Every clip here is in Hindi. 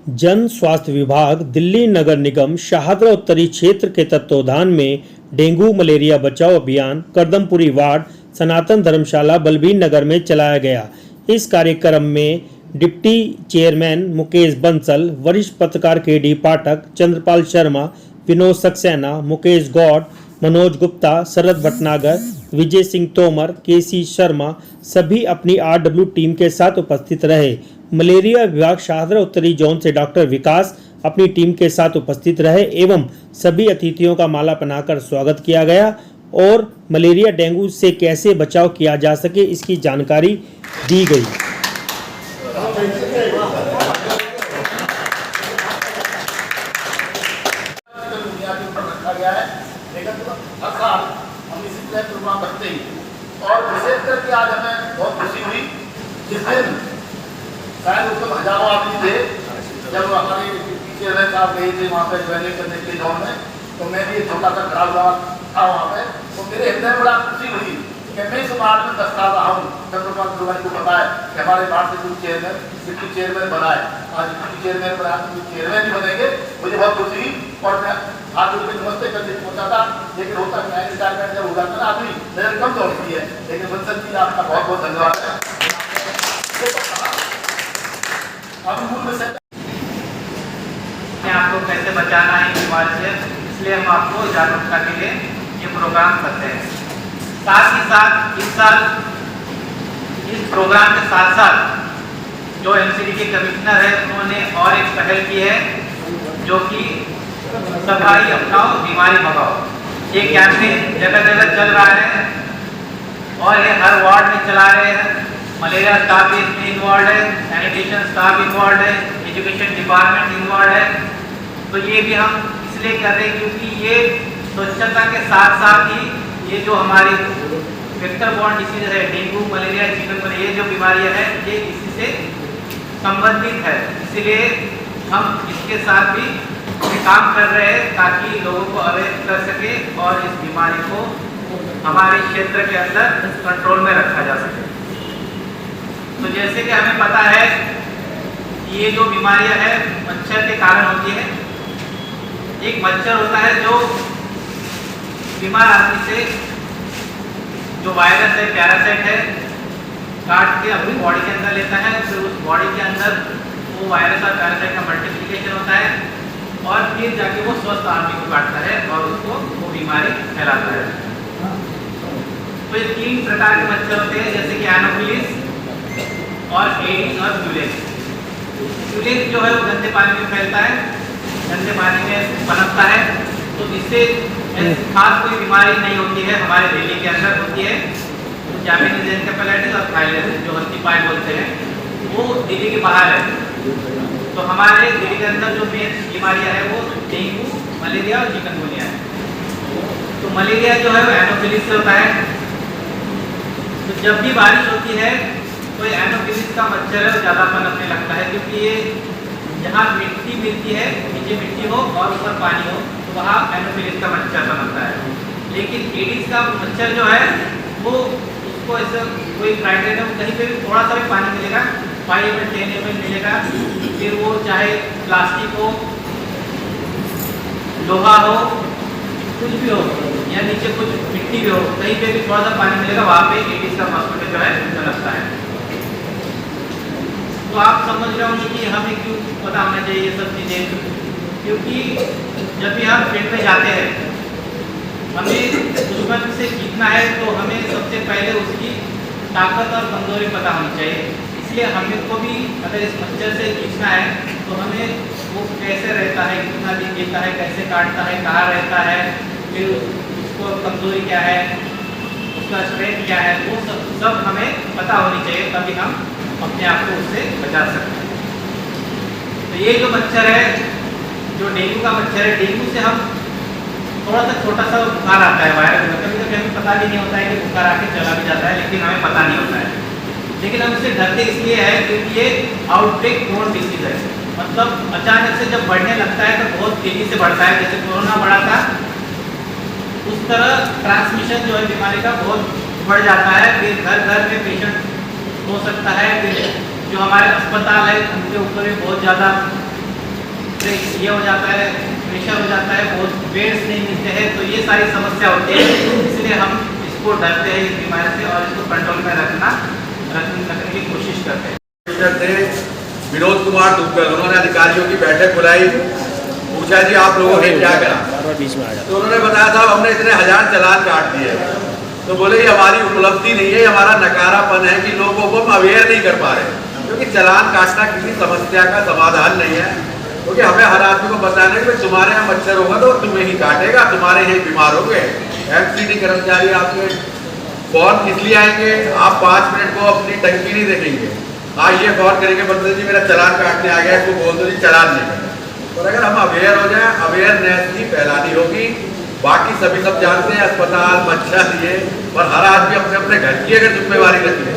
जन स्वास्थ्य विभाग, दिल्ली नगर निगम, शाहदरा उत्तरी क्षेत्र के तत्वावधान में डेंगू मलेरिया बचाओ अभियान करदमपुरी वार्ड, सनातन धर्मशाला, बलबीर नगर में चलाया गया। इस कार्यक्रम में डिप्टी चेयरमैन मुकेश बंसल, वरिष्ठ पत्रकार के.डी. पाठक, चंद्रपाल शर्मा, विनोद सक्सेना, मुकेश गौड़, मनोज गुप्ता, शरद भटनागर, विजय सिंह तोमर, के.सी. शर्मा सभी अपनी RW टीम के साथ उपस्थित रहे। मलेरिया विभाग शाहदरा उत्तरी जोन से डॉक्टर विकास अपनी टीम के साथ उपस्थित रहे एवं सभी अतिथियों का माला पहनाकर स्वागत किया गया और मलेरिया डेंगू से कैसे बचाव किया जा सके इसकी जानकारी दी गई। और विशेष करके आज हमें बहुत खुशी हुई जिस दिन शायद उस समय हजारों आदमी थे जब हमारे टीचर साहब गए थे वहाँ पे ज्वाइनिंग करने के लिए गाँव में, तो मैं भी एक छोटा सा खड़ा हुआ था वहाँ पे। तो मेरे हृदय में बड़ा खुशी हुई कि मैं इस वार्ड में 10 साल रहा हूँ। चंद्रपाल दुबई को पता है कि हमारे वार्ड से कुछ चेयरमैन डिप्टी चेयरमैन बना है, आज डिप्टी चेयरमैन बना चेयरमैन ही बनेंगे। मुझे बहुत खुशी हुई और मैं हाथ जोड़ के नमस्ते करके पहुंचा था, लेकिन होता क्या है रिटायरमेंट जब हो जाता है ना आदमी नजर कम दौड़ती है, लेकिन बंसल जी आपका बहुत बहुत धन्यवाद है। आपको कैसे बचाना है बीमारी से, इसलिए हम आपको जागरूकता के लिए ये प्रोग्राम करते हैं। साथ ही साथ इस साल इस प्रोग्राम के साथ साथ जो MCD के कमिश्नर है उन्होंने और एक पहल की है जो कि सफाई अपनाओ बीमारी भगाओ। ये कैंपेन जगह जगह चल रहा है और ये हर वार्ड में चला रहे हैं। मलेरिया स्टाफ भी इसमें इन्वॉल्व है, सैनिटेशन स्टाफ इन्वॉल्व है, एजुकेशन डिपार्टमेंट इन्वॉल्व है। तो ये भी हम इसलिए कर रहे हैं क्योंकि ये स्वच्छता के साथ साथ ही ये जो हमारी वेक्टर बॉर्न डिसीज है डेंगू मलेरिया चिकनगुनिया ये जो बीमारियां हैं ये इसी से संबंधित है, इसलिए हम इसके साथ भी काम कर रहे हैं ताकि लोगों को अवेयर कर सके और इस बीमारी को हमारे क्षेत्र के अंदर कंट्रोल में रखा जा सके। तो जैसे कि हमें पता है ये जो बीमारियां है मच्छर के कारण होती है। एक मच्छर होता है जो बीमार आदमी से जो वायरस है पैरासाइट है काट के अपनी बॉडी के अंदर लेता है, फिर उस बॉडी के अंदर वो वायरस और पैरासाइट का मल्टीप्लिकेशन होता है और फिर जाके वो स्वस्थ आदमी को काटता है और उसको वो बीमारी फैलाता है। तो ये 3 प्रकार के मच्छर होते हैं जैसे कि एनोफिलिस और एडिस और ब्यूलेस। ब्यूलेस जो है वो गंदे पानी में फैलता है, गंदे पानी में पनपता है, तो इससे खास कोई बीमारी नहीं होती है, हमारे दिल्ली के अंदर होती है। जापानीज एन्सेफेलाइटिस और थाइलेरिस जो हल्की पाई बोलते हैं वो दिल्ली के बाहर है। तो हमारे दिल्ली के अंदर जो मेन बीमारियां है वो डेंगू मलेरिया और चिकनगुनिया है। तो मलेरिया जो है वो एनोफिलिस से होता है। तो जब भी बारिश होती है तो एनोफिलिस का मच्छर है वो ज़्यादा पनपने लगता है क्योंकि ये जहाँ मिट्टी मिलती है नीचे मिट्टी हो और ऊपर पानी हो तो वहाँ एनोफिलिस का मच्छर बनता है। लेकिन एडिस का मच्छर जो है वो उसको ऐसा कोई क्राइटेरिया कहीं पे भी थोड़ा सा भी पानी मिलेगा 5 ml 10 ml मिलेगा, फिर वो चाहे प्लास्टिक हो लोहा हो कुछ भी हो या नीचे कुछ मिट्टी भी हो कहीं पे भी थोड़ा सा पानी मिलेगा वहाँ पे एडिस का मॉस्किटो जो है लगता है। तो आप समझ रहे होंगे कि हमें क्यों पता होना चाहिए ये सब चीज़ें, क्योंकि जब भी हम फील्ड में जाते हैं हमें दुश्मन से जीतना है तो हमें सबसे पहले उसकी ताकत और कमजोरी पता होनी चाहिए। इसलिए हमें को भी अगर इस मच्छर से जीतना है तो हमें वो कैसे रहता है, कितना दिन जीता है, कैसे काटता है, कहाँ रहता है, फिर उसको कमजोरी क्या है, उसका स्ट्रेंथ क्या है, वो सब हमें पता होनी चाहिए, तभी हम अपने आप को उससे बचा सकते हैं। तो ये जो मच्छर है जो डेंगू का मच्छर है, डेंगू से हम थोड़ा सा छोटा सा बुखार आता है वायरल, कभी कभी हमें पता भी नहीं होता है कि बुखार आके चला भी जाता है, लेकिन हमें पता नहीं होता है। लेकिन हम इससे डरते इसलिए है क्योंकि ये आउटब्रेक प्रोन डिसीज है, मतलब अचानक से जब बढ़ने लगता है तो बहुत तेजी से बढ़ता है। जैसे कोरोना बढ़ा था उस तरह ट्रांसमिशन जो है बीमारी का बहुत बढ़ जाता है, फिर घर घर में पेशेंट हो सकता है, फिर जो हमारे अस्पताल है उनके ऊपर भी बहुत ज़्यादा ये हो जाता है, प्रेशर हो जाता है, बहुत बेड्स नहीं मिलते हैं, तो ये सारी समस्या होती है। इसलिए हम इसको डरते हैं इस बीमारी से और इसको कंट्रोल में रखने की कोशिश करते हैं। विनोद कुमार दुग्गल, उन्होंने अधिकारियों की बैठक बुलाई, पूछा जी आप लोगों ने क्या करा, तो उन्होंने बताया साहब हमने इतने 1000 चालान काट दिए। तो बोले ये हमारी उपलब्धि नहीं है, हमारा नकारापन है कि लोगों को हम अवेयर नहीं कर पा रहे, क्योंकि चालान काटना किसी समस्या का समाधान नहीं है। क्योंकि हमें हर आदमी को बताना है कि तुम्हारे यहाँ मच्छर होगा तो तुम्हें ही काटेगा, तुम्हारे यहाँ बीमार हो गए। एमसीडी कर्मचारी आपके फोन इसलिए आएंगे, आप 5 मिनट को अपनी टंकी नहीं देखेंगे, आज ये फोन करेंगे बंदे जी मेरा चालान काटने आ गया, इसको बोल दो जी चालान नहीं करना। और अगर हम अवेयर हो जाए, अवेयरनेस ही फैलानी होगी। बाकी सभी सब जानते हैं, अस्पताल मच्छर ये, और हर आदमी अपने अपने घर की अगर जिम्मेवारी रख ले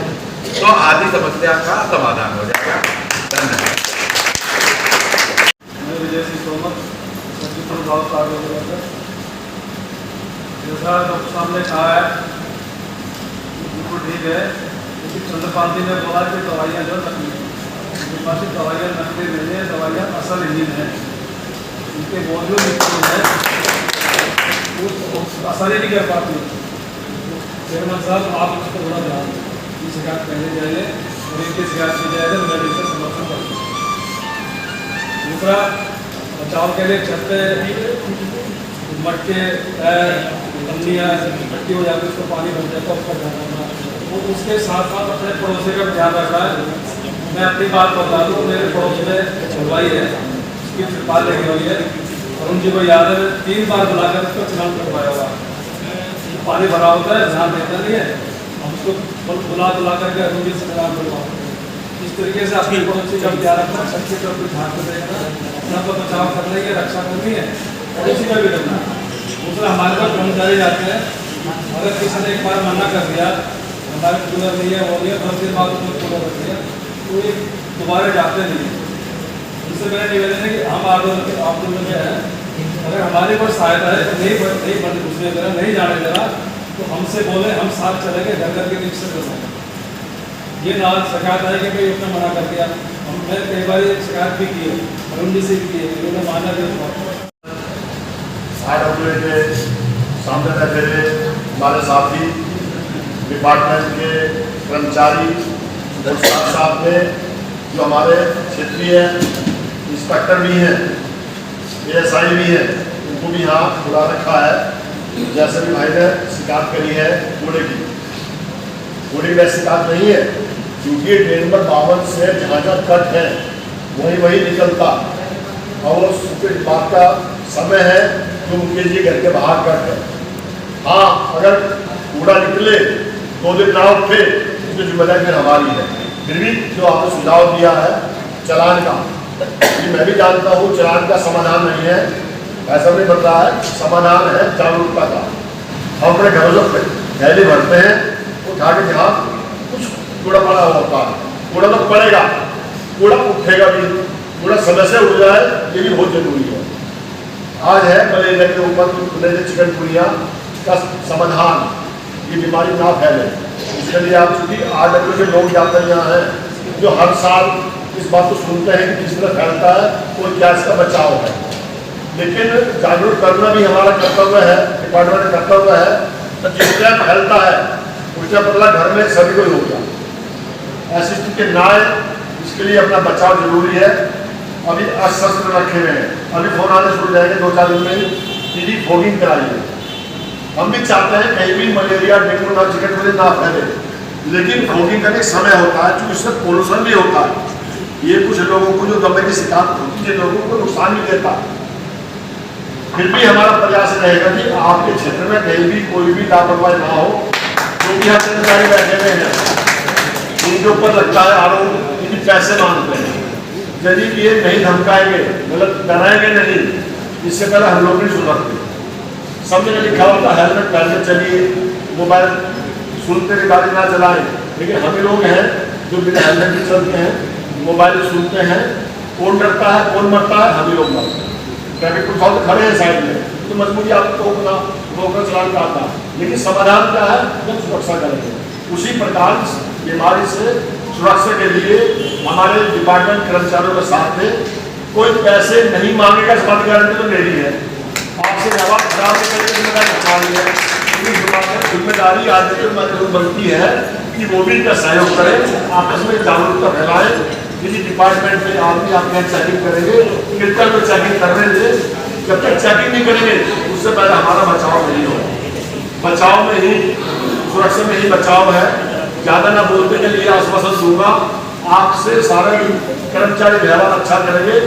तो आधी समस्या का समाधान हो जाएगा। धन्यवाद। जैसा डॉक्टर साहब ने कहा है बिल्कुल ठीक है, लेकिन चंद्रपाल जी ने बोला कि दवाइयाँ जो नकली हैं, उनके पास दवाइयाँ नकली नहीं है, दवाइयाँ असल इंजन है, उनके मौजूद इंजन है वो असर ही नहीं कर पाती। चेयरमैन साहब आप उसको थोड़ा ध्यान की शिकायत करनी चाहिए और इनकी शिकायत की जाएगा तो मैं इसका समर्थन करता हूँ। दूसरा, बचाव के लिए छत पे मटके पन्नियाँ मिट्टी हो जाती है, उसको पानी भर जाता है, उसका ध्यान रखना। वो उसके साथ साथ अपने पड़ोसी का ध्यान रखना है। मैं अपनी बात बता दूँ, मेरे पड़ोस में छलवाई है, उसकी त्रिपाल लगी हुई है, और उन जी को याद है 3 बार बुलाकर उसका चलान करवाया हुआ। पानी भरा होता है, ध्यान देता नहीं है, हम उसको बुला करके उन जी से चलान करवाओ। इस तरीके से अपनी पड़ोसी का ध्यान रखना, सबसे कभी ध्यान को देखना, अपना तो बचाव करना ही है, रक्षा करनी है, पड़ोसी का भी करना। दूसरा, हमारे पास कर्मचारी जाते हैं, अगर किसी ने एक बार मना कर दिया हमारे कूलर नहीं है, वो नहीं है, 10 दिन बाद उसने कूलर रख दिया, तो ये दोबारा जाते नहीं है। उससे मेरा निवेदन है कि हम आप लोगों में है, अगर हमारे पर सहायता है तो नहीं घुसने देना, नहीं जाने देना, तो हमसे बोले, हम साथ चलेंगे, घर घर के निरीक्षण कर सकते। ये ना शिकायत है कि भाई उसने मना कर दिया, हमने कई बार शिकायत भी की है, अरुण जी से भी की है, उन्होंने माना नहीं। के सामने बैठे हुए हमारे साथी डिपार्टमेंट के कर्मचारी और साथ साथ में जो हमारे क्षेत्रीय इंस्पेक्टर भी हैं, ASI भी हैं, उनको भी यहाँ बुला रखा है। जैसे भी भाई ने शिकायत करी है कूड़े की वैसे शिकायत नहीं है, क्योंकि ड्रेन नंबर 52 से जहाँ जहाँ कट है वही निकलता, और उस बात का समय है जो उनके लिए घर के बाहर कट है। हाँ, अगर कूड़ा निकले 2 दिन ना उठे, उसकी जिम्मेदारी फिर हमारी है। फिर भी जो आपने सुझाव दिया है चालान का, मैं भी जानता हूँ चालान का समाधान नहीं है, ऐसा नहीं बन रहा है, समाधान है जागरूकता का। हम अपने घरों से थैली भरते हैं, उठा के जहाँ कुछ कूड़ा पड़ा होता है, कूड़ा तो पड़ेगा, कूड़ा उठेगा भी, कूड़ा समय से उठ जाए, ये भी बहुत जरूरी है। आज है मलेरिया के ऊपर चिकनगुनिया का समाधान, ये बीमारी ना फैले, इसके लिए आप चूँकि RW के लोग जाते यहाँ हैं जो हर साल इस बात को सुनते हैं कि किस तरह फैलता है और क्या इसका बचाव है, लेकिन जागरूक करना भी हमारा कर्तव्य है, डिपार्टमेंट का कर्तव्य है। तो जितना फैलता है उसका बदला घर में सभी को ही हो गया, ऐसी स्थिति ना आए, इसके लिए अपना बचाव जरूरी है। अभी अस्वस्थ रखे हुए हैं, अभी फोन आने शुरू हो जाएंगे 2-4 दिन में ही फॉगिंग कराइए। हम भी चाहते हैं कहीं भी मलेरिया, डेंगू ना चिकनगुनिया ना फैले, लेकिन फॉगिंग का एक समय होता है, जो इससे पोल्यूशन भी होता है। ये कुछ लोगों को जो दमे की शिकायत होती है, लोगों को नुकसान भी देता है। फिर भी हमारा प्रयास रहेगा कि आपके क्षेत्र में कहीं भी कोई भी लापरवाही ना हो, क्योंकि यहाँ कर्मचारी बैठे हुए हैं, इनके ऊपर लगता है आरोप, इनके पैसे मांगते हैं। यदि ये नहीं धमकाएंगे, मतलब डराएंगे नहीं, इससे पहले हम लोग नहीं सुधरते। सबने लिखा होता है हेलमेट पहन के चलिए, मोबाइल सुनते हुए गाड़ी ना चलाएं, लेकिन हम लोग हैं जो बिना हेलमेट के चलते हैं, मोबाइल सुनते हैं, कौन डरता है कौन मरता है, हम लोग मरते हैं। ट्रैफिक पुलिस वाले खड़े हैं साइड में, तो मजबूरी आपको रोकना चलान का आता है, लेकिन समाधान क्या है, जब सुरक्षा करेंगे। उसी प्रकार बीमारी से सुरक्षा के लिए हमारे डिपार्टमेंट कर्मचारियों के साथ में कोई पैसे नहीं मांगेगा, इस बात की गारंटी तो मेरी है। आपसे जवाब खराब नहीं करके जिम्मेदारी उठा ली है। जिम्मेदारी आदमी में जरूर बनती है कि वो भी इनका सहयोग करें, आपस में जागरूकता फैलाएं। किसी डिपार्टमेंट में आदमी आप यहाँ चेकिंग करेंगे, कितना में चेकिंग करने दे, जब तक चेकिंग नहीं करेंगे उससे पहले हमारा बचाव नहीं हो। बचाव में ही, सुरक्षा में ही बचाव है। ज़्यादा ना बोलने के लिए आश्वासन दूंगा, आपसे सारे कर्मचारी व्यवहार अच्छा करेंगे।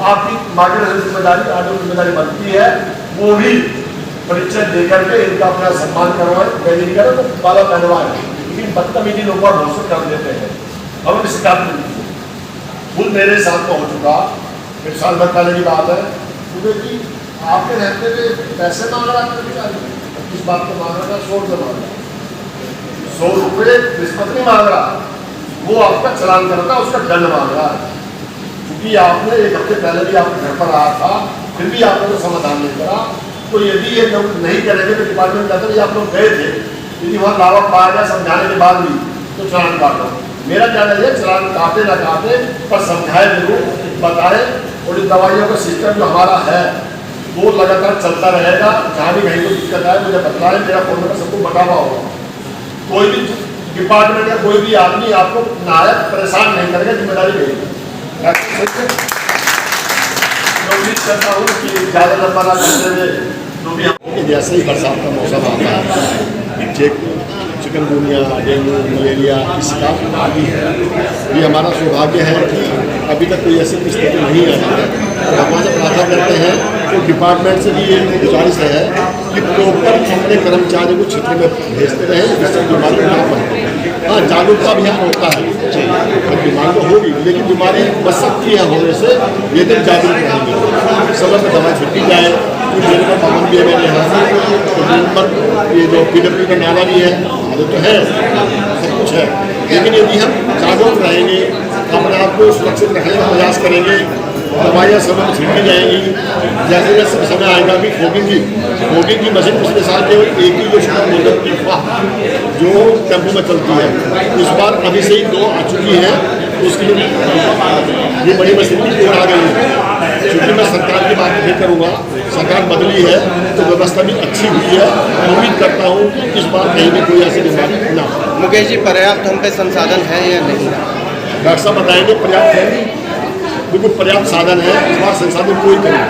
आपकी मार्गदर्शन जिम्मेदारी आज जिम्मेदारी बनती है, वो भी परीक्षा दे करके इनका अपना सम्मान करवाए, नहीं करें तो बाला पहनवाए। लेकिन बदतमीजी लोग भरोसा कर देते हैं, हमें शिकायत मिलती है। खुद मेरे साथ में हो चुका, 1 साल भर पहले की बात है। मुझे कि आपके रहते हुए पैसे मांग रहा कर्मचारी, किस बात को मांग रहा था? 100 रुपये मांग रहा, 100 रुपये रिश्वत नहीं मांग रहा, वो आपका चलान करता है, उसका दंड मांग रहा है। क्योंकि आपने 1 हफ्ते पहले भी आपके घर पर आया था, फिर भी आपने तो समाधान नहीं करा। तो यदि ये लोग नहीं करेंगे तो डिपार्टमेंट कहते हैं आप लोग गए थे, यदि वहाँ लावा पाया गया समझाने के बाद भी तो चलान काटो। मेरा कहना है चलान काटे ना काटे पर समझाए जरूर, बताएं। और इस दवाइयों का सिस्टम जो हमारा है वो लगातार चलता रहेगा। जहाँ भी कहीं को दिक्कत आए मुझे बताएं, मेरा फोन नंबर सबको बता हुआ होगा। कोई भी डिपार्टमेंट या कोई भी आदमी आपको नायक परेशान नहीं करेगा, जिम्मेदारी लेगी। मैं उम्मीद करता हूँ कि ज़्यादा लंबा ना करते हुए जो भी जैसे ही बरसात का मौसम आता है, चिकनगुनिया, डेंगू, मलेरिया इसका आदि है। ये हमारा सौभाग्य है कि अभी तक कोई ऐसी स्थिति नहीं आई है। भगवान से प्रार्थना करते हैं तो डिपार्टमेंट से भी ये गुजारिश है कि प्रॉपर अपने कर्मचारियों को क्षेत्र में भेजते रहें, जिससे बीमारी ना बढ़े। हाँ, जागरूकता अभियान होता है, तो बीमारी तो होगी, लेकिन बीमारी बच सकती है होने से यदि जागरूक रहेंगे। समय में दवाई छुट्टी जाए, कुछ देर में पाबंदी है मेरे यहाँ, तो ये जो PW का नाला भी है, तो है, सब कुछ है। लेकिन यदि हम जागरूक रहेंगे, अपने आप को सुरक्षित रखने का प्रयास करेंगे, दवाइयाँ समय में छिड़की जाएंगी। जैसे जैसे समय आएगा कि फोगिंग की मशीन पिछले साल केवल एक ही जो शुरू जो टेम्पो में चलती है, इस बार अभी से ही 2 आ चुकी है। उसके लिए ये बड़ी मशीन की आ गई है। क्योंकि मैं सरकार की बात नहीं करूँगा, सरकार बदली है तो व्यवस्था भी अच्छी हुई है। उम्मीद करता हूँ कि इस बार कहीं भी कोई ऐसी बीमारी ना हो। मुकेश जी, पर्याप्त हम पे संसाधन है या नहीं? डॉक्टर साहब बताएंगे पर्याप्त है, बिल्कुल पर्याप्त साधन है, इस बार संसाधन कोई कमी